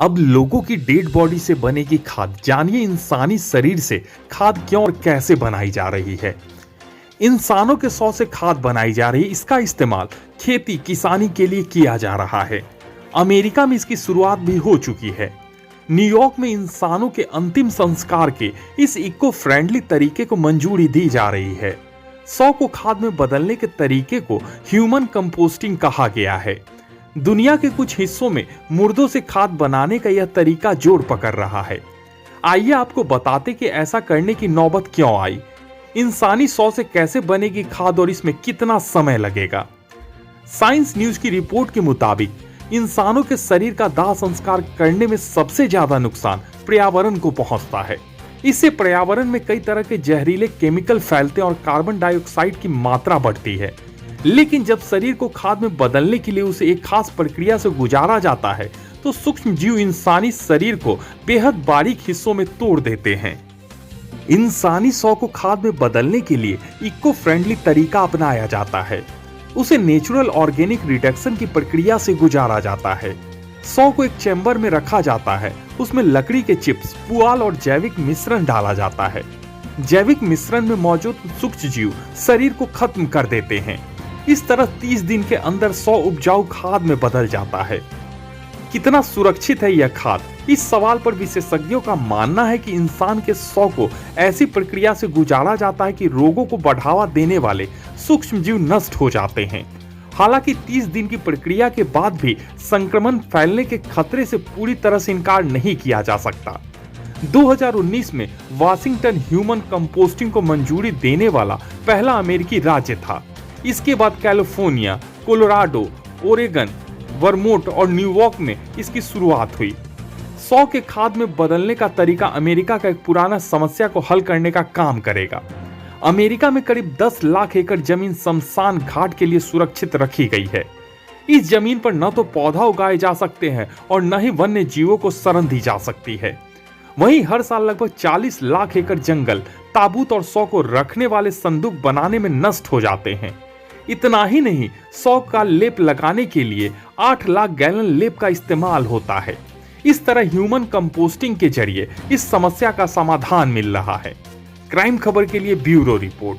अब लोगों की डेड बॉडी से बनेगी खाद, जानिए इंसानी शरीर से खाद क्यों और कैसे बनाई जा रही है। इंसानों के सौ से खाद बनाई जा रही है। इसका इस्तेमाल खेती किसानी के लिए किया जा रहा है। अमेरिका में इसकी शुरुआत भी हो चुकी है। न्यूयॉर्क में इंसानों के अंतिम संस्कार के इस इको फ्रेंडली तरीके को मंजूरी दी जा रही है। सौ को खाद में बदलने के तरीके को ह्यूमन कंपोस्टिंग कहा गया है। दुनिया के कुछ हिस्सों में मुर्दों से खाद बनाने का यह तरीका जोर पकड़ रहा है। आइए आपको बताते कि ऐसा करने की नौबत क्यों आई, इंसानी सौ से कैसे बनेगी खाद और इसमें कितना समय लगेगा। साइंस न्यूज की रिपोर्ट के मुताबिक इंसानों के शरीर का दाह संस्कार करने में सबसे ज्यादा नुकसान पर्यावरण को पहुंचता है। इससे पर्यावरण में कई तरह के जहरीले केमिकल फैलते हैं और कार्बन डाइऑक्साइड की मात्रा बढ़ती है। लेकिन जब शरीर को खाद में बदलने के लिए उसे एक खास प्रक्रिया से गुजारा जाता है तो सूक्ष्म जीव इंसानी शरीर को बेहद बारीक हिस्सों में तोड़ देते हैं। इंसानी सौ को खाद में बदलने के लिए इको फ्रेंडली तरीका अपनाया जाता है। उसे नेचुरल ऑर्गेनिक रिडक्शन की प्रक्रिया से गुजारा जाता है। सौ को एक चैम्बर में रखा जाता है। उसमें लकड़ी के चिप्स, पुआल और जैविक मिश्रण डाला जाता है। जैविक मिश्रण में मौजूद सूक्ष्म जीव शरीर को खत्म कर देते हैं। इस तरह 30 दिन के अंदर 100 उपजाऊ खाद में बदल जाता है। कितना सुरक्षित है यह खाद? इस सवाल पर विशेषज्ञों का मानना है कि इंसान के 100 को ऐसी प्रक्रिया से गुजारा जाता है कि रोगों को बढ़ावा देने वाले सूक्ष्म जीव नष्ट हो जाते हैं। हालांकि 30 दिन की प्रक्रिया के बाद भी संक्रमण फैलने के खतरे से पूरी तरह से इनकार नहीं किया जा सकता। 2019 में वाशिंगटन ह्यूमन कंपोस्टिंग को मंजूरी देने वाला पहला अमेरिकी राज्य था। इसके बाद कैलिफोर्निया, कोलोराडो, ओरेगन, वर्मोंट और न्यूयॉर्क में इसकी शुरुआत हुई। 100 के खाद में बदलने का तरीका अमेरिका का एक पुराना समस्या को हल करने का काम करेगा। अमेरिका में करीब 10 लाख एकड़ जमीन शमशान घाट के लिए सुरक्षित रखी गई है। इस जमीन पर न तो पौधा उगाए जा सकते हैं और न ही वन्य जीवों को शरण दी जा सकती है। वहीं हर साल लगभग 40 लाख एकड़ जंगल ताबूत और 100 को रखने वाले संदूक बनाने में नष्ट हो जाते हैं। इतना ही नहीं, 100 का लेप लगाने के लिए 8 लाख गैलन लेप का इस्तेमाल होता है। इस तरह ह्यूमन कंपोस्टिंग के जरिए इस समस्या का समाधान मिल रहा है। क्राइम खबर के लिए ब्यूरो रिपोर्ट।